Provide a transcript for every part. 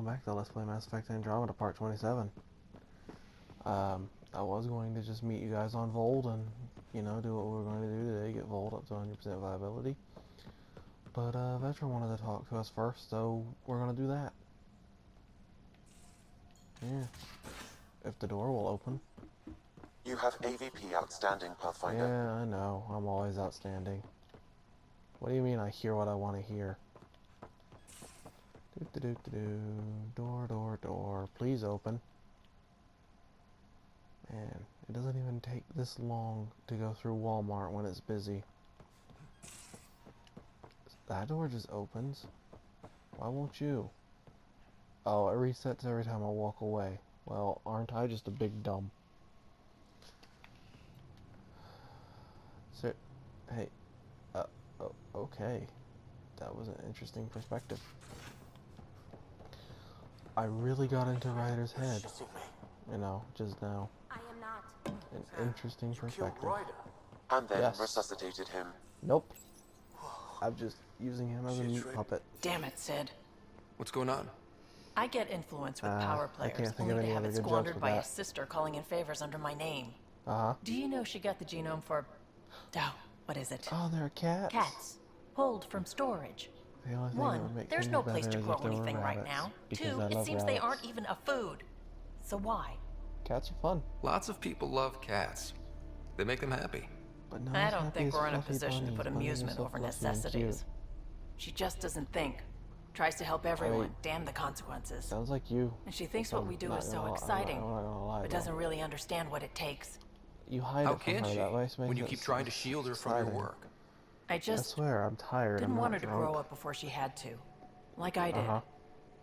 back to Let's Play Mass Effect Andromeda Part 27. I was going to just meet you guys on Vold and, you know, do what we were going to do today, get Vold up to 100% viability. But, Veteran wanted to talk to us first, so we're going to do that. Yeah. If the door will open. You have AVP outstanding, Pathfinder. Yeah, I know. I'm always outstanding. What do you mean I hear what I want to hear? Do-do-do-do-do. Door, door, door. Please open. Man, it doesn't even take this long to go through Walmart when it's busy. That door just opens. Why won't you? Oh, it resets every time I walk away. Well, aren't I just a big dumb? So, hey, okay. That was an interesting perspective. I really got into Ryder's head, you know, just now. I am not. An interesting perspective. And then Yes. resuscitated him. Nope. I'm just using him as a meat puppet. Damn it, Sid. What's going on? I get influence with power I players, can't think of only to any have other it good jokes squandered with by a that. sister calling in favors under my name. Uh-huh. Do you know she got the genome for... Oh, what is it? Oh, there are cats. Cats. Pulled from storage. The only thing that would One, make there's things no place better to is grow if there were anything right rabbits, now. because Two, I it love seems they rabbits. aren't even a food. So why? Cats are fun, Lots of people love cats. They make them happy. but not I as don't happy think as we're in a fluffy position to bunnies. put Bunnies are amusement so over fluffy and cute. necessities. She just doesn't think. Tries to help everyone. Damn the consequences. Sounds like you. And she thinks what I'm we do not is so gonna- exciting, I'm not gonna lie, but though. doesn't really understand what it takes. You hide How it from can her she, that way, so when you makes keep it trying to shield her from your exciting. work? I I just swear, I'm tired. didn't I'm want not her to drunk. grow up before she had to. Like I did. Uh-huh.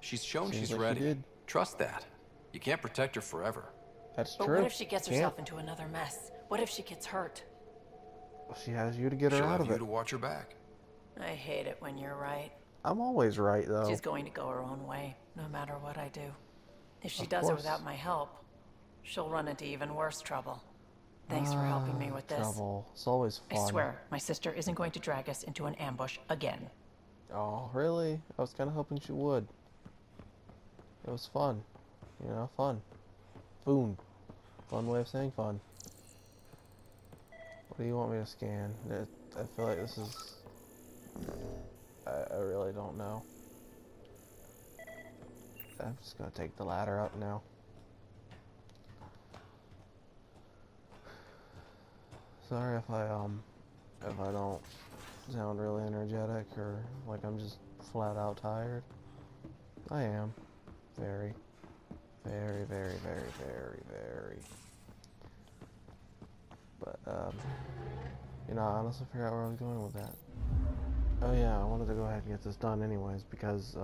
She's shown Seems she's like she ready. did. Trust that. You can't protect her forever. That's But true. what if she gets Can't. herself into another mess? What if she gets hurt? She has you to get her She'll out have of you it. to watch her back. I hate it when you're right. I'm always right, though. She's going to go her own way, no matter what I do. If she Of does it course. without my help, she'll run into even worse trouble. Thanks for helping me with this. Trouble. It's always I fun. swear, my sister isn't going to drag us into an ambush again. Oh, really? I was kind of hoping she would. It was fun. You know, fun. Foon. Fun way of saying fun. What do you want me to scan? I feel like this is... I really don't know. I'm just gonna take the ladder up now. Sorry if I don't sound really energetic or like I'm just flat out tired. I am. Very, very, very, very, very, very. But, you know, I honestly forgot where I was going with that. Oh yeah, I wanted to go ahead and get this done anyways because,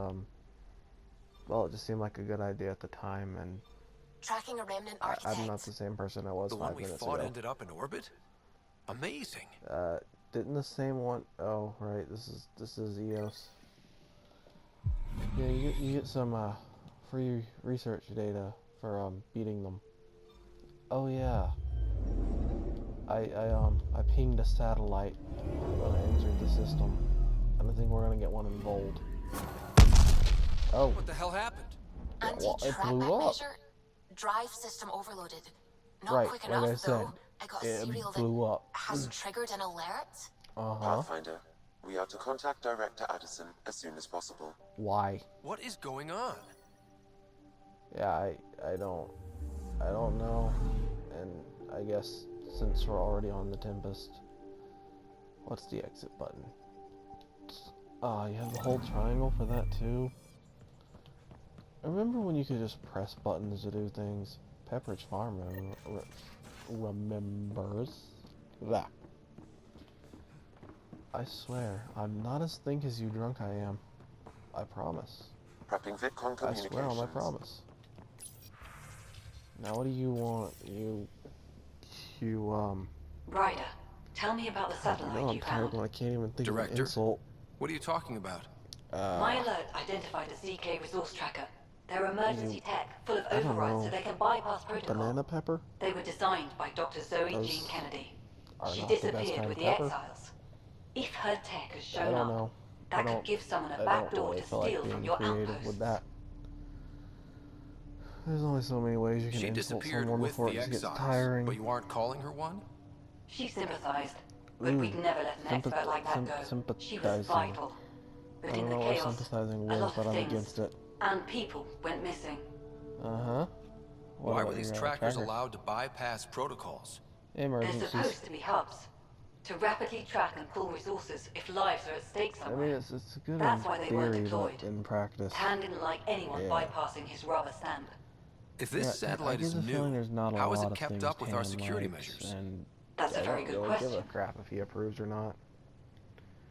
well, it just seemed like a good idea at the time, and Tracking a remnant I'm architect. not the same person I was The one 5 we minutes fought ago. ended up in orbit? Amazing. Didn't the same one? Oh, right. This is EOS. Yeah, you get some free research data for beating them. Oh yeah. I pinged a satellite when I entered the system, and I think we're gonna get one in Vold. Oh, What the hell happened? well, it Anti-trap blew up. measure. Drive system overloaded. Not Right, quick like enough I said, though. I got a it serial blew that up. has triggered an alert. Uh-huh. Pathfinder, we are to contact Director Addison as soon as possible. Why? What is going on? Yeah, I don't know, and I guess since we're already on the Tempest, what's the exit button? You have the whole triangle for that too? I remember when you could just press buttons to do things. Pepperidge Farm remembers that. I swear, I'm not as think as you drunk I am. I promise. Prepping VidCon I communications. swear on my promise. Now what do you want? You Ryder, tell me about the you satellite know I'm you tired found. when I can't even think of an Director? insult. What are you talking about? My alert identified a CK resource tracker. They're emergency tech, full of I don't overrides so know. they can bypass protocol. Banana pepper? They were designed by Dr. Zoe Those Jean Kennedy. are She not the best disappeared kind with of the pepper. exiles. If her tech has I shown don't up, know. that could give someone a I back don't door really to feel like steal being from your creative outposts. with that. There's only so many ways you can She insult disappeared someone with before it the just gets exiles, tiring. but you aren't calling her one? She sympathized, but we'd never let an expert like that go. She was sympathizing. vital. But I in don't the know where chaos, sympathizing a was, lot but of I'm things against it. and people went missing. Uh-huh. What Why about were these your, trackers tracker? allowed to bypass protocols? They're Emergencies. supposed to be hubs, to rapidly track and pull resources if lives are at stake I somewhere. mean, it's good That's in why they weren't theory, deployed. but in practice. Tan didn't like anyone Yeah. bypassing his rubber stamp. If this Yeah, satellite I get is the feeling new, there's not a how has lot it of kept things up with our Tan security likes, measures? and That's a I very don't good really give a question. crap if he approves or not.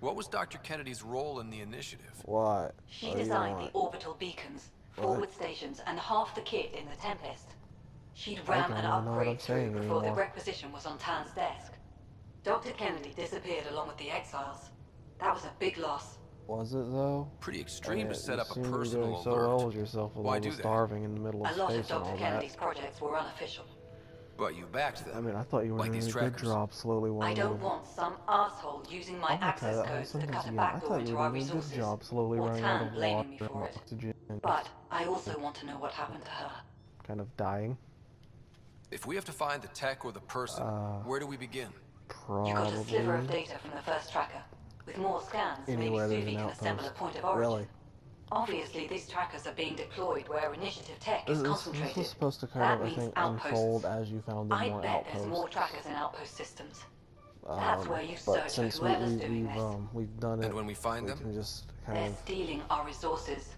What was Dr. Kennedy's role in the initiative? What? She What do you designed the want? orbital beacons, What? forward stations, and half the kit in the Tempest. She'd I ram don't an even know what I'm upgrade through saying before the anymore. requisition was on Tan's desk. Dr. Kennedy disappeared along with the exiles. That was a big loss. Was it though? Pretty extreme to set you up a seem to be personal doing alert. so well with yourself with Why all the do that? starving in the middle A of lot of space and Dr. all Kennedy's that. projects were unofficial. But you backed them. I mean, I thought you were like doing these a good trackers. job slowly I warming don't the... want some asshole using my I'm gonna try access that whole codes to sentence cut a again. I backdoor thought you into were our doing a good resources, job slowly or running out Tan of blaming water me and for it. oxygen and But I also want to know what happened to her. kind of dying. If we have to find the tech or the person, where do we begin? You got a sliver of Probably data from the first tracker. With more scans, maybe anywhere there's Suvi an can assemble a outpost. point of origin. Really? Obviously, these trackers are being deployed where initiative tech is This concentrated. was supposed to kind That of, I means think, outposts. unfold as you found the I more bet there's more outposts. trackers in outpost systems. That's where you But search for since whoever's doing this. we've done it, And when we find we them? can just kind They're of stealing our resources.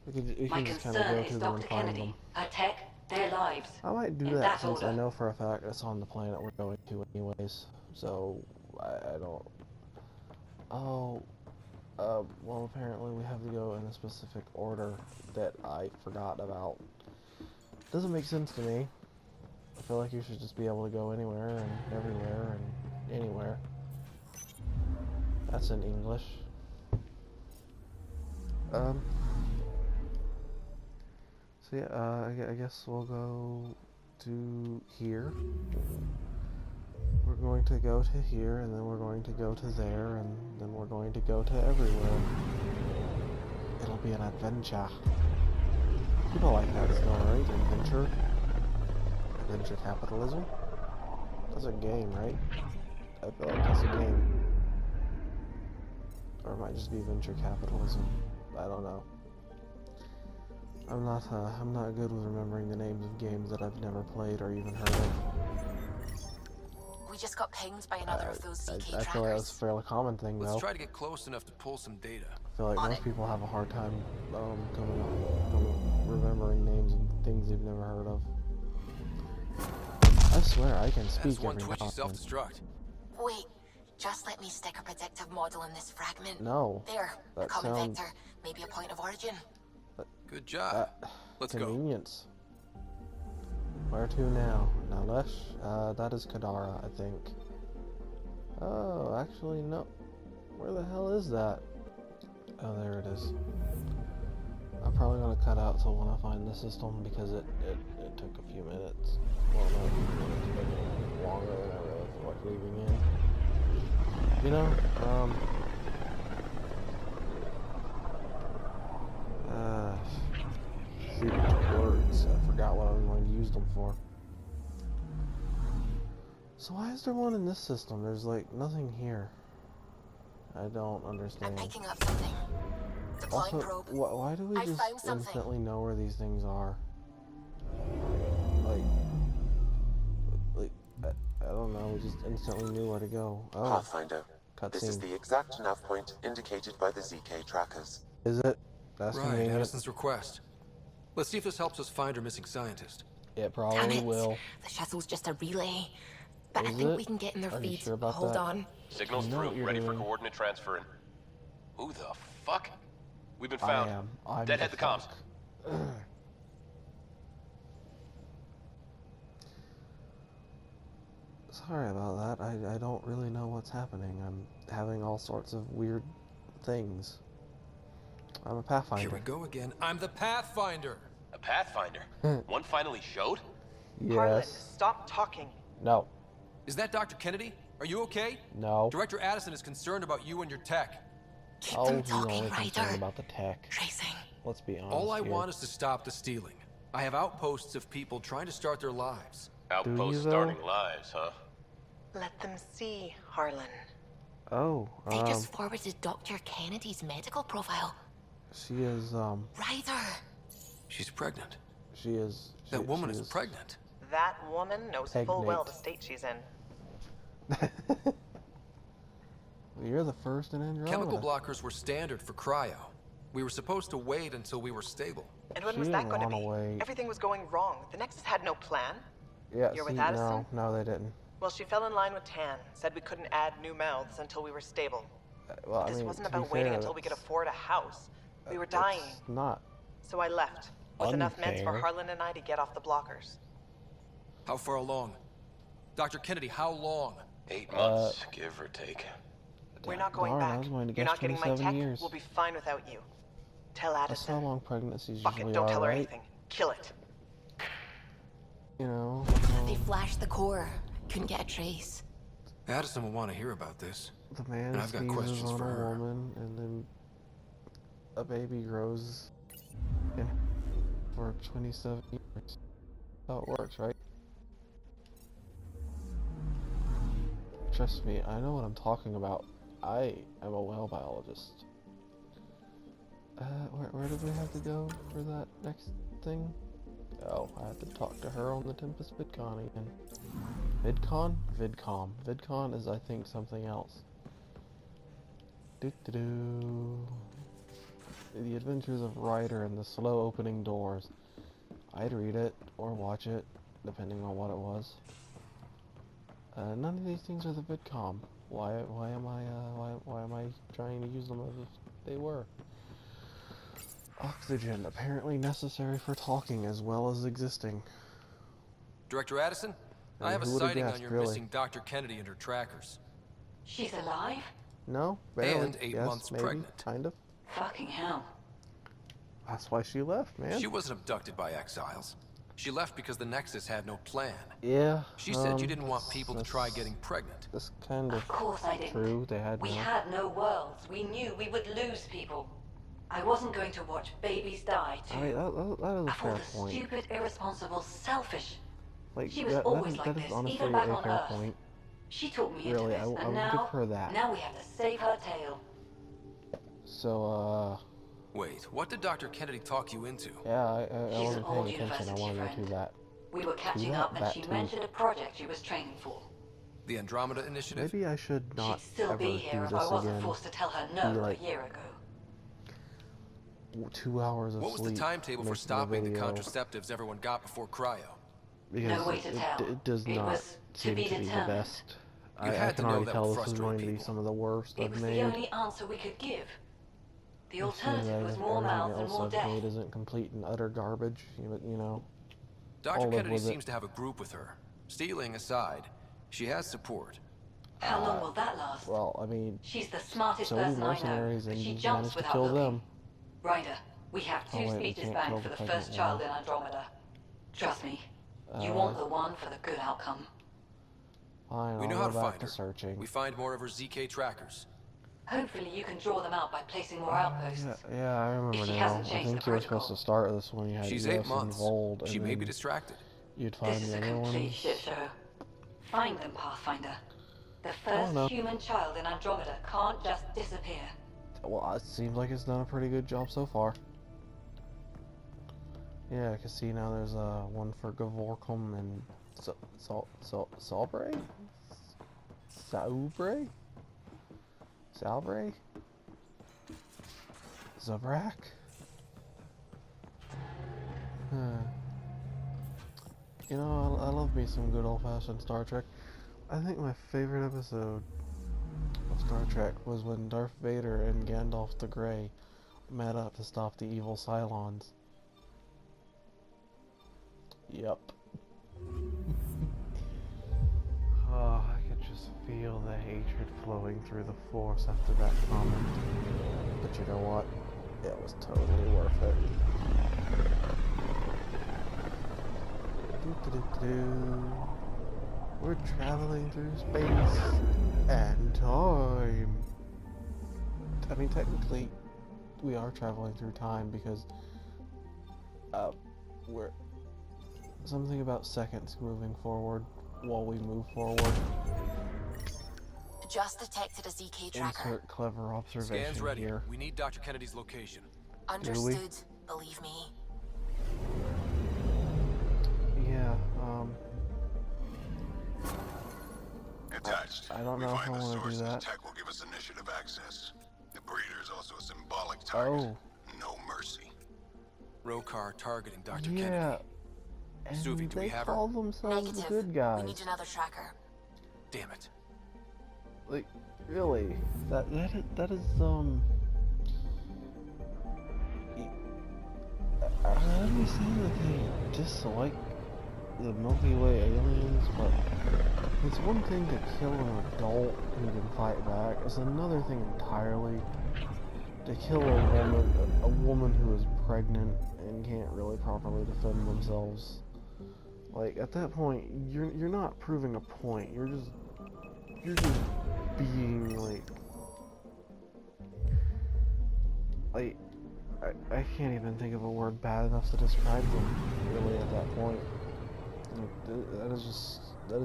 we My can just kind of concern go is through them and Dr. find Kennedy, them. her tech, their lives. I might do In that that since I order. know for a fact it's on the planet we're going to anyways. So I don't. Oh, well apparently we have to go in a specific order that I forgot about. Doesn't make sense to me. I feel like you should just be able to go anywhere and everywhere and anywhere. That's in English. So yeah, I guess we'll go to here. We're going to go to here, and then we're going to go to there, and then we're going to go to everywhere. It'll be an adventure. People like that still, right? Adventure? Adventure capitalism? That's a game, right? I feel like that's a game. Or it might just be venture capitalism. I don't know. I'm not good with remembering the names of games that I've never played or even heard of. We just got pinged by another of those CK I feel like that's a trackers. fairly common thing, though. Let's try to get close enough to pull some data. I feel like On most it. people have a hard time remembering names and things they've never heard of. I swear I can speak That's one every twitchy now and then. self-destruct. Wait, just let me stick a predictive model in this fragment. No. There, a That common sounds vector, maybe a point of origin. Good job. Let's go. convenience. Where to now? Nalesh? That is Kadara, I think. Oh, actually, no. Where the hell is that? Oh, there it is. I'm probably gonna cut out till when I find the system because it took a few minutes. Well, not a few minutes, but longer than I really feel like leaving in. You know, secret words. I forgot what I was going to use them for. So why is there one in this system? There's like nothing here. I don't I'm understand. picking up something. Deploying Also, probe. why do we I just found something. instantly know where these things are? Like, I don't know, we just instantly knew where to go. Oh, Pathfinder. This is cutscene. the exact nav point indicated by the ZK trackers. Is it? That's Right, convenient. Addison's request. Let's see if this helps us find her missing scientist. It Damn probably it. will. The shuttle's just a relay. But I Is think it? we can get in their Are you feed. sure about Hold that? on. Signals You know what through, you're ready for doing. coordinate transfer. Who the fuck? We've been I found. am. I'm Deadhead the comms. fuck. Sorry about that. I don't really know what's happening. I'm having all sorts of weird things. I'm a Pathfinder. Here we go again. I'm the Pathfinder. A Pathfinder. One finally showed? Harlan, Yes. stop talking. No. Is that Dr. Kennedy? Are you okay? No. Director Addison is concerned about you and your tech. Keep Oh, them he's talking, only concerned Ryder. about the tech. Tracing. Let's be honest All I here. want is to stop the stealing. I have outposts of people trying to start their lives. Outpost though? starting lives, huh? Let them see, Harlan. Oh, They just forwarded Dr. Kennedy's medical profile. she is, Ryder! She's pregnant. she is... That woman she is pregnant. That woman knows full well the Pregnant. state she's in. You're the first in Andromeda. Chemical blockers were standard for cryo. We were supposed to wait until we were stable. And when She was that didn't going to be? wanna wait. Everything was going wrong. The Nexus had no plan. Yeah, You're see, with Addison? no, they didn't. Well, she fell in line with Tan. Said we couldn't add new mouths until we were stable. Well, I This mean, wasn't to be about waiting fair, until we could that's- afford a house. We were dying. It's not. So I left. With enough meds for Unfair. Harlan and I to get off the blockers. How far along? Dr. Kennedy, how long? 8 months, give or take. We're not going Darn, I back. was going to You're guess not getting my 27 tech. years. We'll be fine without you. Tell That's how Addison. long pregnancies Fuck usually it, don't are, tell her right? anything. Kill it. You know, They flashed the core. Couldn't get a trace. Addison will want to hear about this. the man And I've got sneezes questions on for a her. woman, and then a baby grows in for 27 years. That's how it works, right? Trust me, I know what I'm talking about. I am a whale biologist. Where do we have to go for that next thing? Oh, I have to talk to her on the Tempest VidCon again. VidCon? VidCom. VidCon is, I think, something else. Doo-doo-doo. The Adventures of Ryder and the Slow Opening Doors. I'd read it or watch it, depending on what it was. None of these things are the VidCom. Why am I trying to use them as if they were? Oxygen, apparently necessary for talking as well as existing. Director Addison, I mean, have a who would've sighting guessed, on your really? missing Dr. Kennedy and her trackers. She's alive? No? Barely. And 8 yes, months maybe, pregnant. kind of. Fucking hell. That's why she left, man. She wasn't abducted by exiles. She left because the Nexus had no plan. Yeah. She said you didn't want people to try getting pregnant. That's kind of Of course I didn't. true. They had We no. had no worlds. We knew we would lose people. I wasn't going to watch babies die too. I mean, that is a I fair thought the point. stupid, irresponsible, selfish. Like, She was that always is, like that is this, honestly even back a on fair Earth. point. She talked me Really, into this, I and would give now, her that. now we have to save her tail. So, Wait, what did Dr. Kennedy talk you into? yeah, I She's wasn't an old paying attention. I university want to go friend. to that. We were catching that- up, and that she too. mentioned a project she was training for. The Andromeda Initiative? Maybe I should not She'd still ever be here do if I this wasn't again. forced to tell her Be no like- a year ago. 2 hours of What was sleep. the timetable for making a stopping the video, contraceptives everyone got before cryo? because No way to tell. it does It not was to seem be to be the determined. best. You I had to can know already that tell would this is frustrate going to be people. some of the worst It I've was made. the only answer we could give. The It seems alternative as was if more everything mouths and else more I've death. made isn't complete and utter garbage. You know. Dr. All of Kennedy with it. seems to have a group with her. Stealing aside, she has support. How long will that last? Well, I mean, She's the smartest so many person I know, mercenaries, but and she you jumps managed to without kill looking. them. Ryder, we have two Oh, wait, we speeches can't banked kill for the the pregnant first child one. in Andromeda. Trust me, you want the one for the good outcome. Fine, We I'll know go how to back find to her. searching. We find more of her ZK trackers. Hopefully you can draw them out by placing more outposts. Yeah, I remember If she now. hasn't I changed think the you were supposed to protocol. start this when you had She's US 8 months. involved, and She may be then distracted. you'd find This is the a other complete ones. shit show. Find them, Pathfinder. The Oh, no. first human child in Andromeda can't just disappear. Well, it seems like it's done a pretty good job so far. Yeah, I can see now there's one for Gavorkum and Salbre? Saubre? Salbre? Zabrak? You know, I love me some good old-fashioned Star Trek. I think my favorite episode of Star Trek was when Darth Vader and Gandalf the Grey met up to stop the evil Cylons. Yup. Oh, I could just feel the hatred flowing through the Force after that comment. But you know what? It was totally worth it. Doo-doo-doo-doo. We're traveling through space and time. I mean, technically, we are traveling through time because Where something about seconds moving forward while we move forward. Just detected a ZK tracker. Insert clever observation Scan's ready. here. We need Dr. Kennedy's location. Understood. Believe me. Yeah, Attached. I don't know if I We find the want to source do of the that. tech will give us initiative access. The breeder is also a symbolic target. Oh. No mercy. Rokar targeting Dr. Yeah. Kennedy. And Suvi, do we they have her? call themselves the Negative. good guys. We need another tracker. Damn it. Like, really? That is I understand that they dislike the Milky Way aliens, but it's one thing to kill an adult who can fight back. It's another thing entirely to kill a woman who is pregnant and can't really properly defend themselves. Like, at that point, you're not proving a point. You're just being I can't even think of a word bad enough to describe them really at that point. Like, that is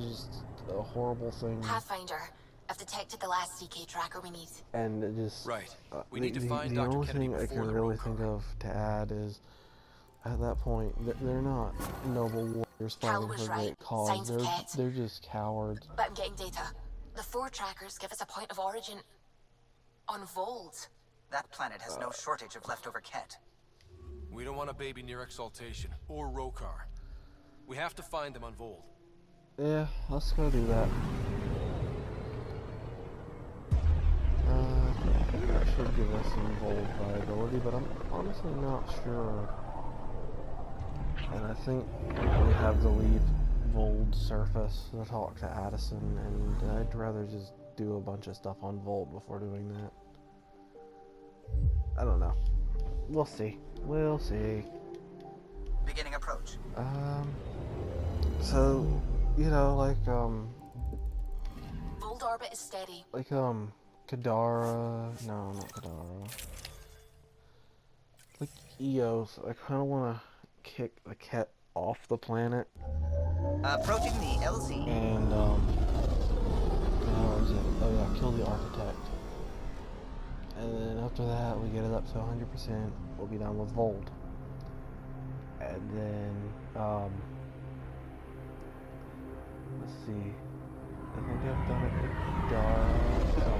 just a horrible thing. Pathfinder, I've detected the last ZK tracker we need. And it just Right. We need to find the Dr. only Kennedy thing I before can the really Rokar. think of to add is, at that point, they're not noble warriors Cal fighting was for a right. great cause. Signs of Ket. They're just cowards. But I'm getting data. The 4 trackers give us a point of origin on Vold. That planet has no shortage of leftover Ket. We don't want a baby near Exaltation or Rokar. We have to find them on Vold. Yeah, let's go do that. That should give us some Vold viability, but I'm honestly not sure. And I think we have to leave Vold surface to talk to Addison, and I'd rather just do a bunch of stuff on Vold before doing that. I don't know. We'll see. We'll see. Beginning approach. So, you know, Vold orbit is steady. Kadara, no, not Kadara. Like Eos, I kind of want to kick the Ket off the planet. Approaching the LZ. And, how is it? Oh yeah, kill the architect. And then after that, we get it up to 100%, we'll be done with Vold. And then, let's see. I think I've done it with Kadara. No, I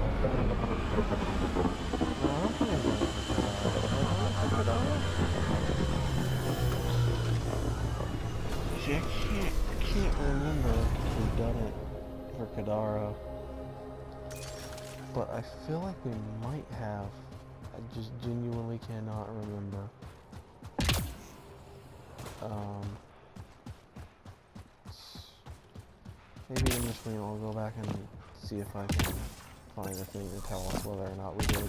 don't think I've done it with Kadara. See, I can't remember if we've done it for Kadara. But I feel like we might have. I just genuinely cannot remember. Maybe in between I'll go back and see if I can find a thing to tell us whether or not we did.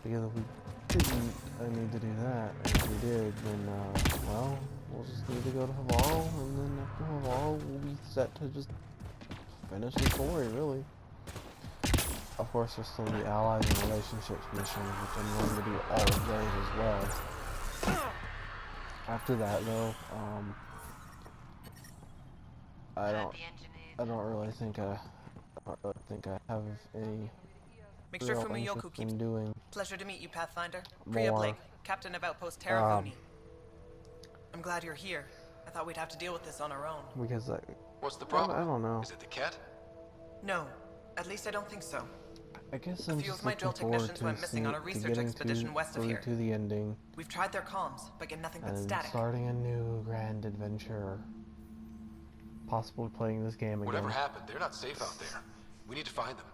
Because if we didn't, I need to do that. And if we did, then, well, we'll just need to go to Havaro, and then after Havaro, we'll be set to just finish the story, really. Of course, there's still the Allies and Relationships mission, which I'm going to do all of those as well. After that, though, I don't really think I have any Make sure real Fumiyoku interest keeps. in doing Pleasure to meet you, Pathfinder. more. Priya Blake, Captain of Outpost Terravuni. I'm glad you're here. I thought we'd have to deal with this on our own. Because What's the problem? I don't know. Is it the cat? No, at least I don't think so. I guess A I'm few just of my looking drill forward technicians to, went missing on a research getting expedition west of through here. to the ending We've tried their comms, but get nothing but and static. starting a new grand adventure. Possibly playing this game again. Whatever happened, they're not safe out there. We need to find them.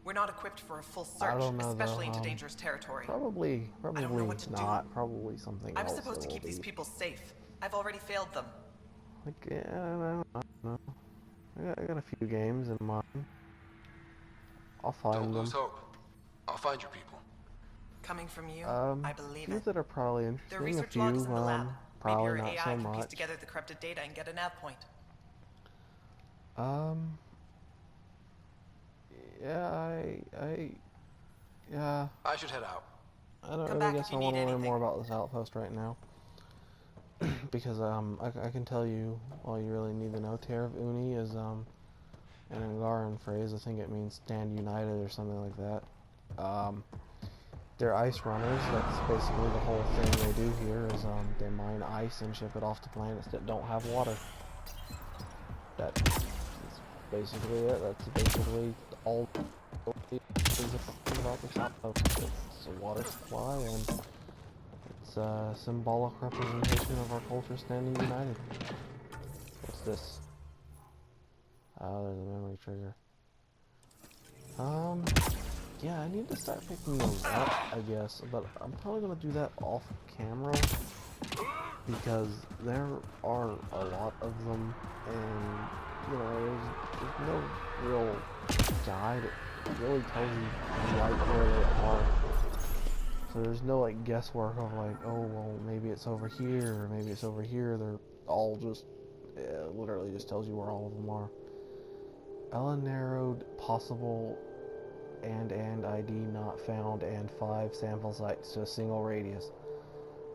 We're not equipped for a full I search, don't know, especially though, into dangerous territory. Probably I don't know what to do. not. Probably something I else. was supposed to it keep will these be. people safe. I've already failed them. Like, yeah, I don't know. I got a few games in mind. I'll find Don't them. lose hope. I'll find your people. Coming from you, I believe few it. that are probably There interesting. are A research few, logs in the lab. Maybe probably your not AI so can piece much. together the corrupted data and get a nav point. Yeah, I should head out. I don't Come really back guess if I you want need to learn anything. more about this outpost right now. because I can tell you all you really need to know. Terra of Uni is an Angaran phrase. I think it means stand united or something like that. They're ice runners. That's basically the whole thing they do here. Is they mine ice and ship it off to planets that don't have water. That's basically it. That's basically all about the top of it. It's a water supply, and it's a symbolic representation of our culture standing united. What's this? Oh, there's a memory trigger. Yeah, I need to start picking those up, I guess, but I'm probably gonna do that off camera because there are a lot of them, and you know, there's no real guide. It really tells you right where they are. So there's no like guesswork of like, oh well, maybe it's over here, or maybe it's over here. They're all just literally just tells you where all of them are. Ella narrowed possible and ID not found and 5 sample sites to a single radius.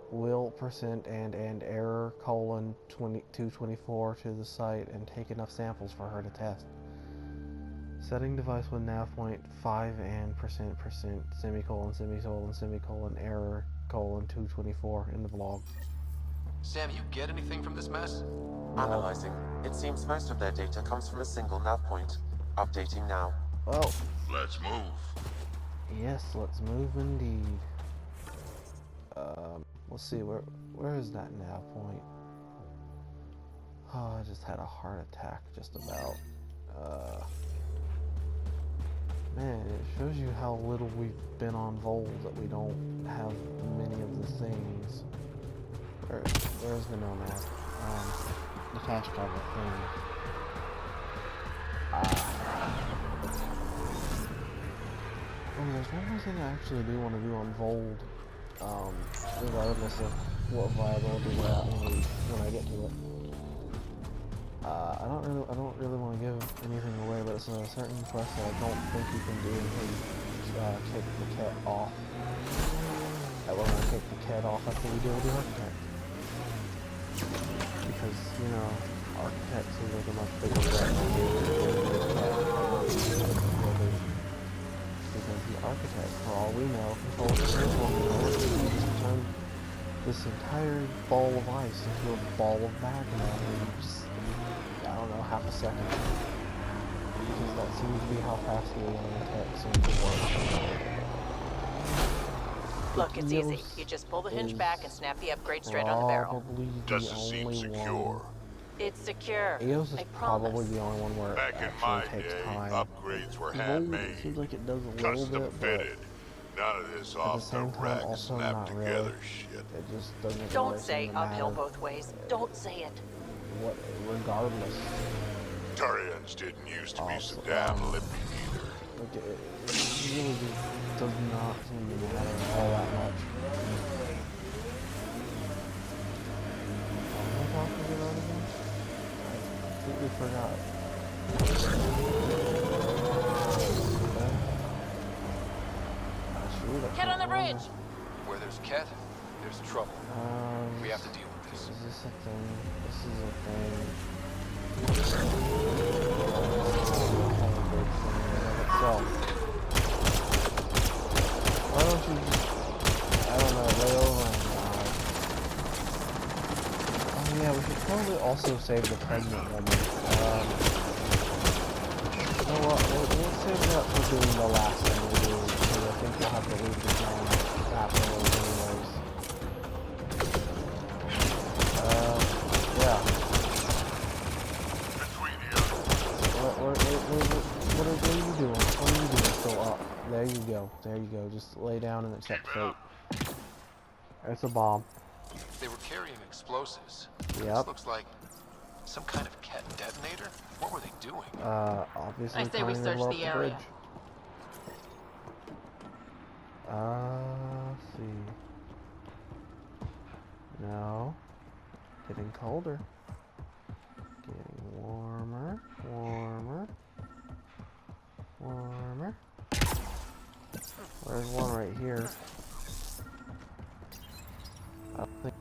Will percent and error colon 224 to the site and take enough samples for her to test. Setting device with nav point 5 and percent semicolon error colon 224 in the blog. Sam, you get anything from this mess? Analyzing. It seems most of their data comes from a single nav point. Updating now. Well, Let's move. yes, let's move indeed. Let's see, where is that nav point? Oh, I just had a heart attack just about. Man, it shows you how little we've been on Vol that we don't have many of the things. Where's the nomad? The fast travel thing. Oh, there's one more thing I actually do want to do on Vold, regardless of what viability we're at when I get to it. I don't really want to give anything away, but it's a certain quest that I don't think you can do until you kick the cat off. That we're gonna kick the cat off after we deal with the architect. Because, you know, architect seems like a much bigger threat than the cat. Because the architect, for all we know, controls the transform and turn this entire ball of ice into a ball of magma in just, I don't know, half a second. Because that seems to be how fast the architect seems to work. Look, it's easy. You just pull the hinge back and snap the upgrade straight on the barrel. Doesn't seem secure. It's secure. EOS is I probably promise. the only one where it Back in my actually takes day, time. upgrades were Vold, handmade, it seems like it does a little custom bit, fitted. None of this but at the off the same time, rack also snap not together really. shit. It just doesn't Don't really say seem to uphill matter both ways. Don't say it. what, regardless. Turians didn't used to be so Also, damn lippy either. Like, it really just does not seem to matter all that much. Am I talking about it again? I completely forgot. Get on the bridge! Where there's Ket, there's trouble. We have to deal with this. Is this a thing? This is a thing. Why don't you just, I don't know, lay over and oh yeah, we should probably also save the pregnant woman. You know what, we'll save that for doing the last thing we do, because I think we'll have to leave the town afterwards anyways. Yeah. Between you. What are you doing? What are you doing? So up. There you go. There you go. Just lay down and accept fate. It's a bomb. They were carrying explosives. Yep. This looks like some kind of Ket detonator. What were they doing? Obviously I say we trying to search blow up the area. bridge. Let's see. No. Getting colder. Getting warmer. Warmer. Warmer. There's one right here. I don't think.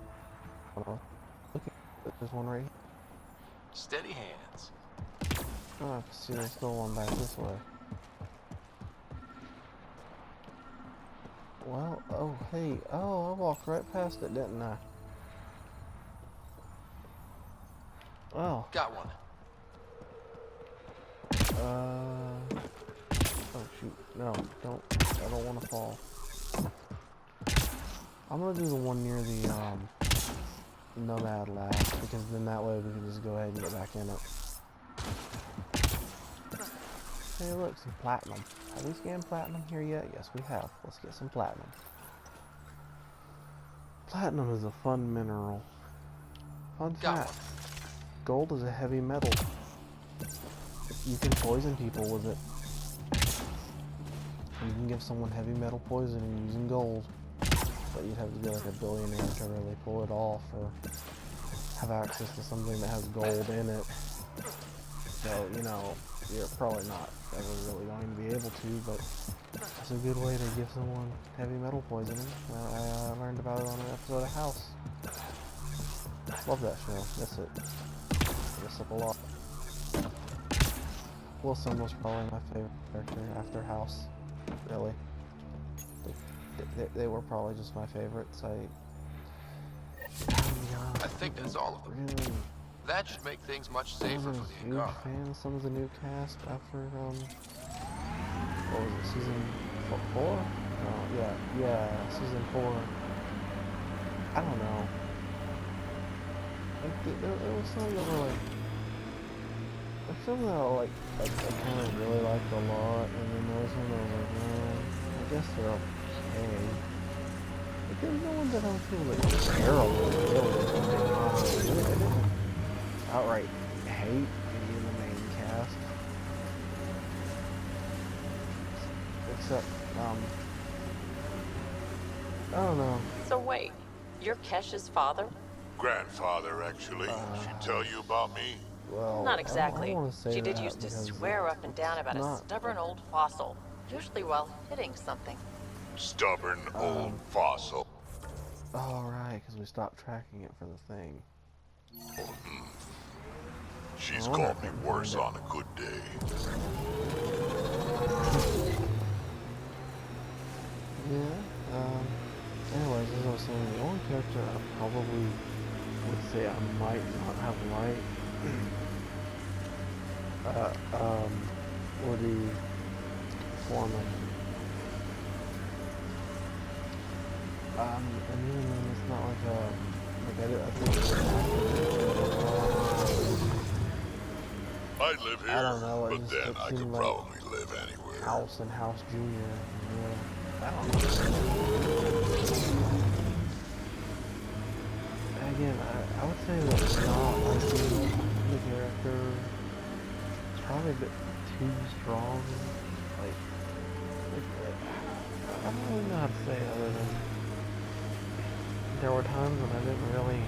Look at There's one right here. Steady hands. Oh, see, there's still one back this way. Well, oh, hey, oh, I walked right past it, didn't I? Oh. Got one. Oh shoot, no, I don't want to fall. I'm gonna do the one near the, Nomad last, because then that way we can just go ahead and get back in it. Hey look, some platinum. Have we scanned platinum here yet? Yes, we have. Let's get some platinum. Platinum is a fun mineral. Fun fact. Gold is a heavy metal. You can poison people with it. You can give someone heavy metal poisoning using gold. But you'd have to be like a billionaire to really pull it off or have access to something that has gold in it. So, you know, you're probably not ever really going to be able to, but it's a good way to give someone heavy metal poisoning. I learned about it on an episode of House. Love that show. Miss it. Miss it a lot. Wilson was probably my favorite character after House. Really. They were probably just my favorites. I think that's all of them. Really, That should make things much I safer was for a the huge Angara. fan of some of the new cast after, what was it, season 4? Yeah, season 4. I don't know. Like, there was some that were like, there's some that I I kind of really liked a lot, and then there was one that I was like, I guess they're okay. But there's no one that I feel like terrible, really. I didn't outright hate any of the main cast. Except, I don't know. So wait, you're Kesh's father? Grandfather, actually. She tell you about me? Well, Not exactly. I don't want to say She did that used to because swear up and down about a not- stubborn old fossil, usually while hitting something. Stubborn old fossil. Oh, right, because we stopped tracking it for the thing. She's I called me can worse find on a good day. Yeah, anyways, as I was saying, the only character I probably would say I might not have liked, would be Foreman. And even then, it's not like I think I live here, I don't know, it but just- then it I could seemed like probably live anywhere. House and House Jr. Yeah, I don't know. Again, I would say that not liking the character is probably a bit too strong. Like I don't really know how to say it other than there were times when I didn't really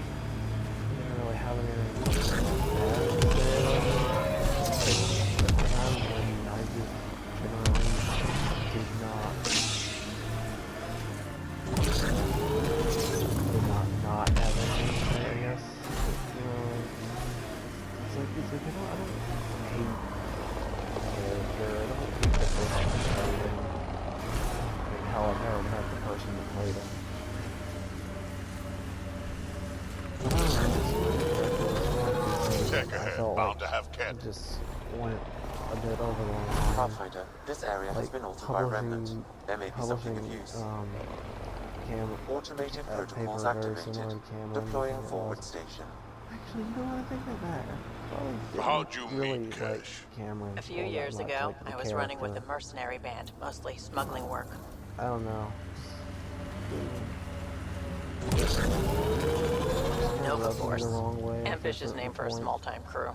have anything bad to say about it. There were times when I just generally did not have anything to say, I guess. But, you know, it's like I don't hate the character. I don't hate the person who played him. I mean, hell, I've never met the person who played him. But I don't know, Check I ahead, felt bound like to have cat. it just went a bit over the line. Pathfinder, this area has been altered by Remnant. There may be something of use. Automated protocols paper very activated. similar to Cameron. Deploying I think it forward was. station. Actually, you know what? I think that matter. Probably didn't How'd you really meet like Kesh? Cameron A few all that years much, ago, like the I was running with a character. mercenary band, mostly smuggling work. I don't know. Nova Rubbed me Force. the wrong way at a Ambitious certain name for a point. small-time crew.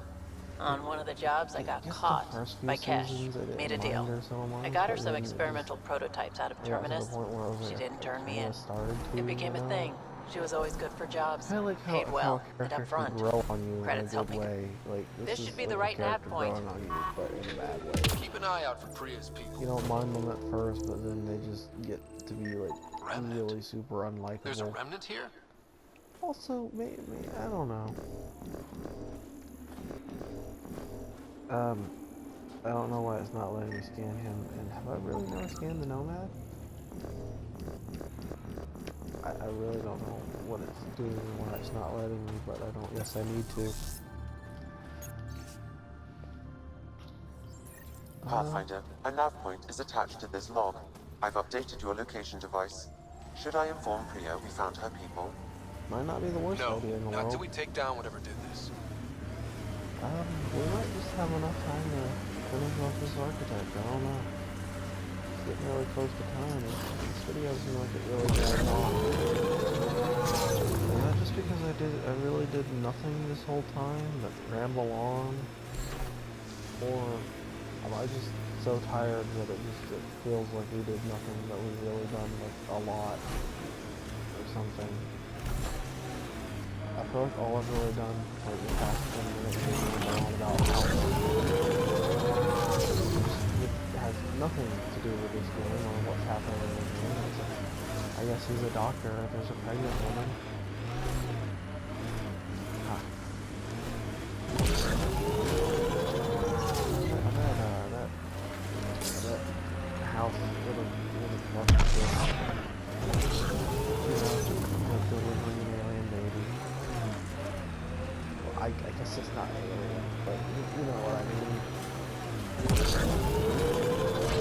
On one of the jobs, I got guess the caught first few by Kesh. seasons I didn't Made a mind deal. her so much, I got her but some then it experimental prototypes out of just got to the Terminus. point where I was She like, didn't turn me kinda in. started to, It became you a know? thing. She was always good for jobs. I like how, Paid well how and characters upfront. can grow on you Credits in a help good me. way. Like, This is should be the like a right nav character point. growing on you, but in a bad way. Keep an eye out for Priya's people. You don't mind them at first, but then they just get to be like Remnant. really super unlikable. There's a remnant here? Also, maybe I don't know. I don't know why it's not letting me scan him, and have I really never scanned the Nomad? I really don't know what it's doing and why it's not letting me, but I don't guess I need to. Pathfinder, a nav point is attached to this log. I've updated your location device. Should I inform Priya we found her people? Might not be the worst No, idea in the not world. till we take down whatever did this. We might just have enough time to finish off this architect. I don't know. It's getting really close to time. This video seems like it really dragged on. Is that just because I really did nothing this whole time but ramble on? Or am I just so tired that it feels like we did nothing, but we've really done like a lot or something? I feel like all I've really done like the past 10 minutes is go on about how it has nothing to do with this game or what's happening in the game. It's like, I guess he's a doctor if there's a pregnant woman. Huh. That house would have loved to, delivering an alien baby. Well, I guess it's not alien, but you know what I mean.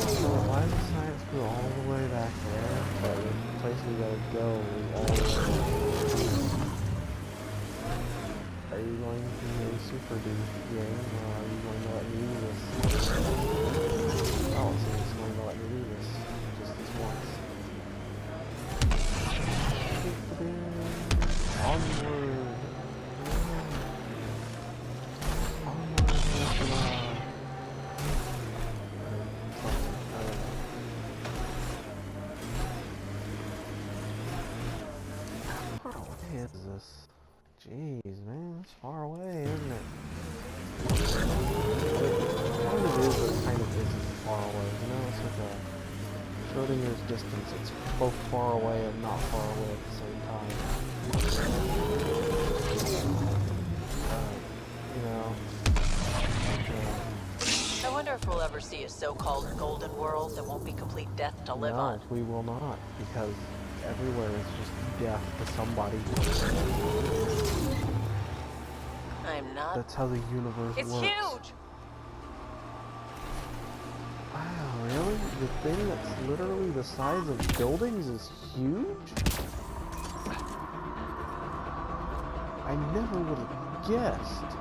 So why does science go all the way back there? But the place we gotta go is all the way. Are you going to be a super dude game, or are you going to let me do this? Oh, so he's going to let me do this just this once. Onward! What is this? Jeez, man, it's far away, isn't it? Kind of is, but kind of isn't far away. You know, it's like a Schrodinger's distance. It's both far away and not far away at the same time. You know, I wonder if we'll ever see a so-called golden world that won't be complete death to live on. No, we will not, because everywhere is just death to somebody. I'm not. That's how the universe It's works. huge! Wow, really? The thing that's literally the size of buildings is huge? I never would have guessed.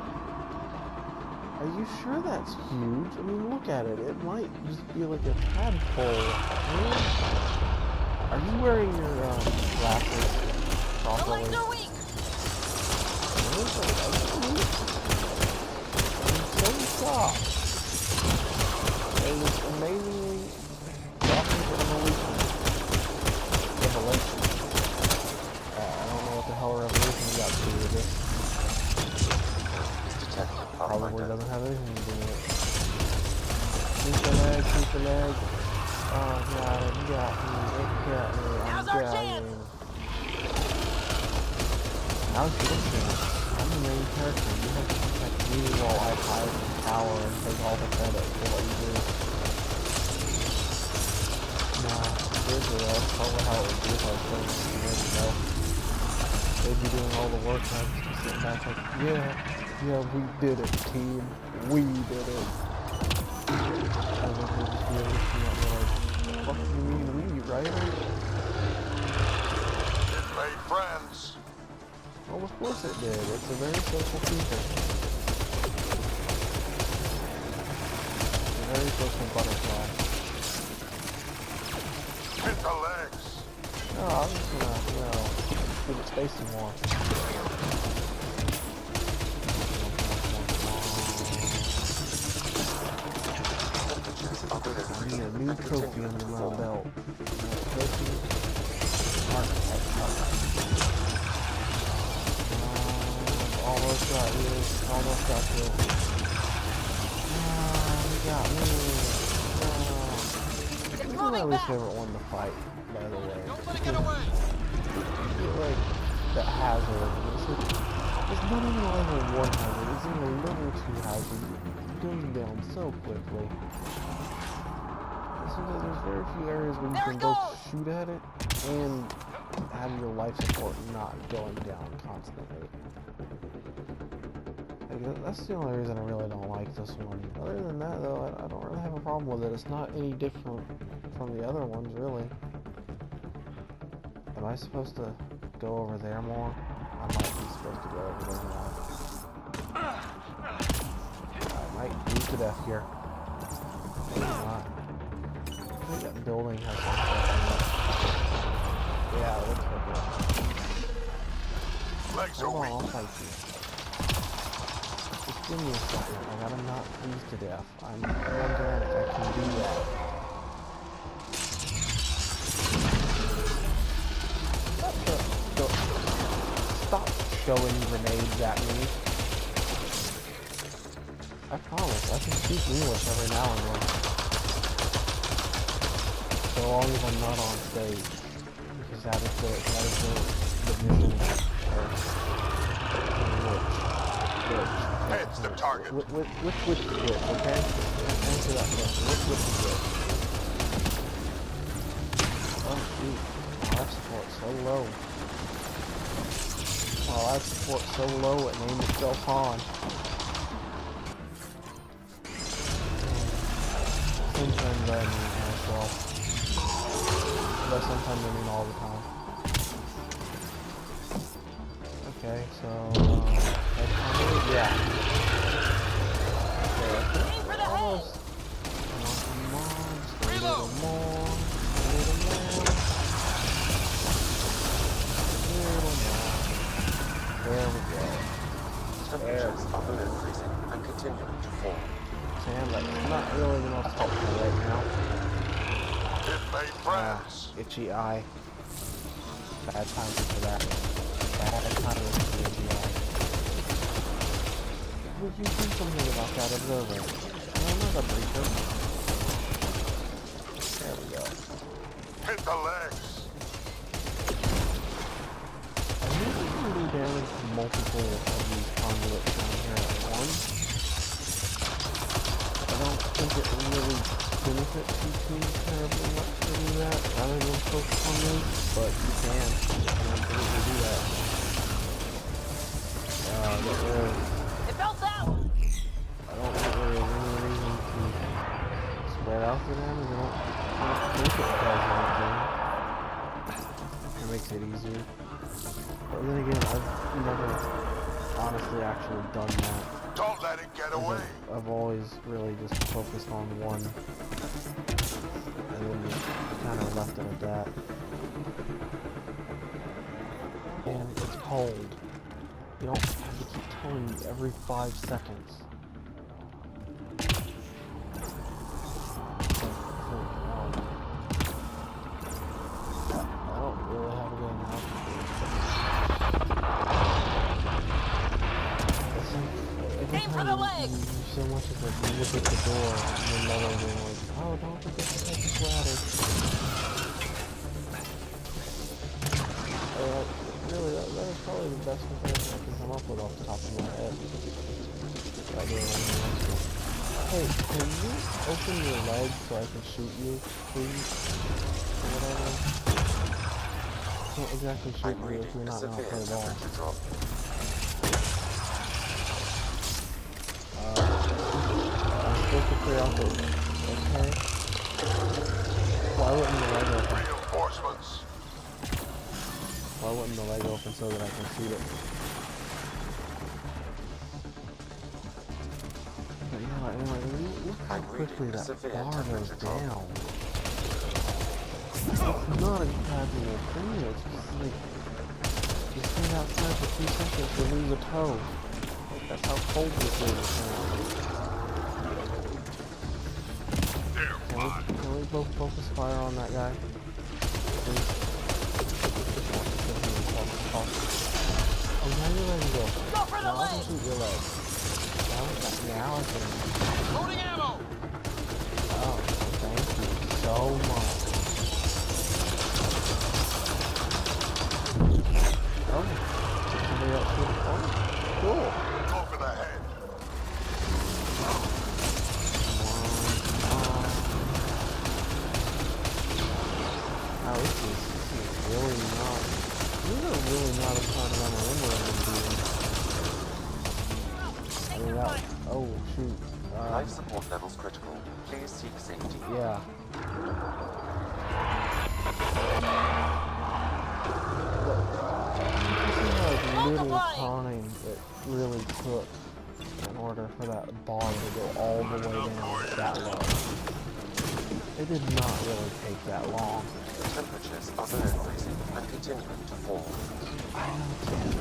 Are you sure that's huge? I mean, look at it. It might just be like a tadpole. Are you wearing your glasses properly? The lights are weak! I'm so shocked. It was amazingly shocking revelation. I don't know what the hell revolution got to do with this. Probably doesn't have anything to do with it. Keep the leg, keep the leg. Oh god, it got me, Now's our chance! How's your chance? I'm the main character. You have to protect me while I hide in the tower and take all the credit for what you do. Nah, seriously, that's probably how it would be if I was playing this game, you know. They'd be doing all the work and I'd just be sitting back like, yeah, we did it, team. We did it. And then they'd just be looking at me like, what do you mean we, right? It made friends. Well, of course it did. It's a very social creature. It's a very social butterfly. Hit the legs. No, I'm just gonna, give it space some more. I need a new trophy under my belt. Trophy. Architect. Almost got you. Almost got you. He got me. This is my least favorite one to fight, by the way. Don't let it get away! I feel like that hazard. It's not even a level 1 hazard, it's even a level 2 hazard. It goes down so quickly. There's very few areas where you can both shoot at it and have your life support not going down constantly. Like, that's the only reason I really don't like this one. Other than that, though, I don't really have a problem with it. It's not any different from the other ones, really. Am I supposed to go over there more? I might be supposed to go over there more. I might lose to death here. Maybe not. I think that building has some stuff in it. Yeah, it looks like it. Legs are Hold on, weak. I'll fight you. Just give me a second. I gotta not freeze to death. I'm organic. I can do that. Stop showing grenades at me. I promise, I can speak English every now and then. So long as I'm not on stage. Because that is the mission. Heads the target. Which is good, okay? Answer that question. Which is good? Oh shoot. Life support so low. Life support so low it named itself on. Sometimes I mean as well. But sometimes I mean all the time. Okay, so yeah. Okay, almost. Come on, just a little more. There we go. Temperatures are below freezing and continuing to fall. Sam, that's not really the most helpful right now. It made friends. Itchy eye. Bad timing for that. Bad timing for the itchy eye. Would you do something about that observer? No, not a breacher. There we go. Hit the legs. I think we can do damage to multiple of these conduits down here at once. I don't think it really benefits you too terribly much to do that rather than focus on these, but you can absolutely do that. It belts out! I don't think there is any reason to spread out the damage. I don't think it does anything. It makes it easier. But then again, I've never honestly actually done that. Don't let it get away. I've always really just focused on one. And then just kind of left it at that. And it's cold. You don't have to keep telling me every 5 seconds. I don't really have a good analogy for it. Aim for the legs! You so much as like you look at the door and then the other being like, oh, don't forget to take this ladder. Really, that is probably the best comparison I can come up with off the top of my head. Without doing anything else. Hey, can you open your leg so I can shoot you, please? Or whatever. Can't exactly shoot you if you're not gonna play ball. I'm supposed to clear out the... Okay. Why wouldn't the leg open? Reinforcements. Why wouldn't the leg open so that I can shoot it? But yeah, anyway, look how quickly that bar goes down. It's not a gradual thing, it's just like... You stand outside for 2 seconds to lose a toe. Like, that's how cold this is now. Can we both focus fire on that guy? Please? Oh, now your leg go. Go for the Now I can leg! shoot your leg. Now I can... Loading ammo! Oh, thank you so much. Oh, did somebody else shoot it for me? Cool. Go for the head. Wow, this is really not... These are really not as fun as I remember them being. I mean, that... Oh, shoot. Life support levels critical. Please seek safety. Yeah. This is like little time it really took in order for that bar to go all the way down that low. It did not really take that long. The temperatures are below freezing and continuing to fall. I understand.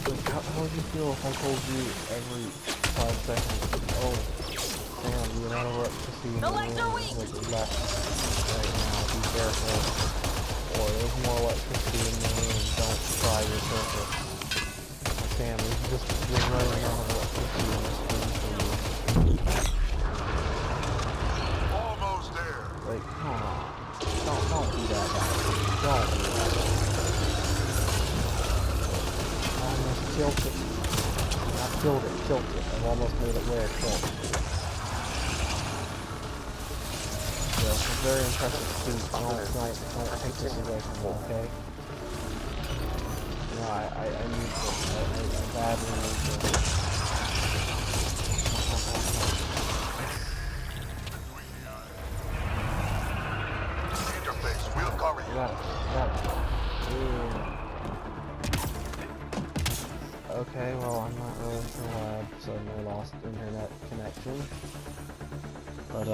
Like, how would you feel if I told you every 5 seconds, oh, Sam, you're not electricity in the room, like left right now, be careful, or there's more electricity in the room, don't fry your surface. Like, Sam, you're running out of electricity in this room for you. Almost there. Like, come on, don't do that, guys. Don't do that. Tilt it. Not tilt it, tilt it. I've almost made it where it tilts. So it's a very impressive feat. Don't take this away from me, okay? No, I need this. I badly need this. Interface, we'll cover you. Got it. Yeah. Okay, well, I'm not really sure why I suddenly lost internet connection. But, I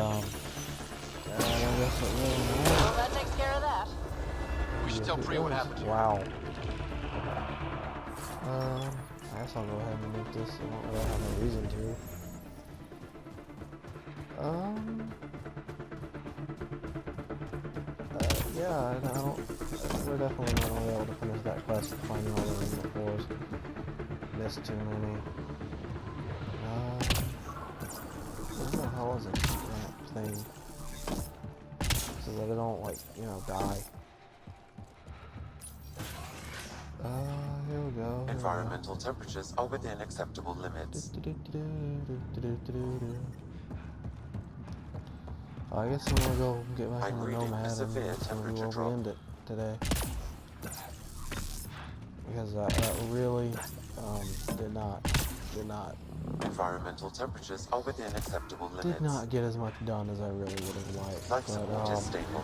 guess it really matters. Well, that takes care of that. We should tell Priya what happened here. Wow. I guess I'll go ahead and make this. I don't really have no reason to. Yeah, I don't... We're definitely not going to be able to finish that quest to find all the remaining floors. Missed too many. What the hell is it? That thing. So that I don't, like, you know, die. Here we go. Environmental temperatures are within acceptable limits. I guess I'm gonna go get back I'm in the reading Nomad a and severe that's gonna be temperature where drop. we end it today. Because that really did not Environmental temperatures are within acceptable limits. did not get as much done as I really would have liked. Life support is stable.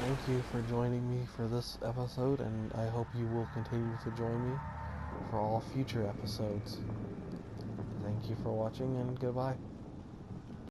Thank you for joining me for this episode, and I hope you will continue to join me for all future episodes. Thank you for watching, and goodbye.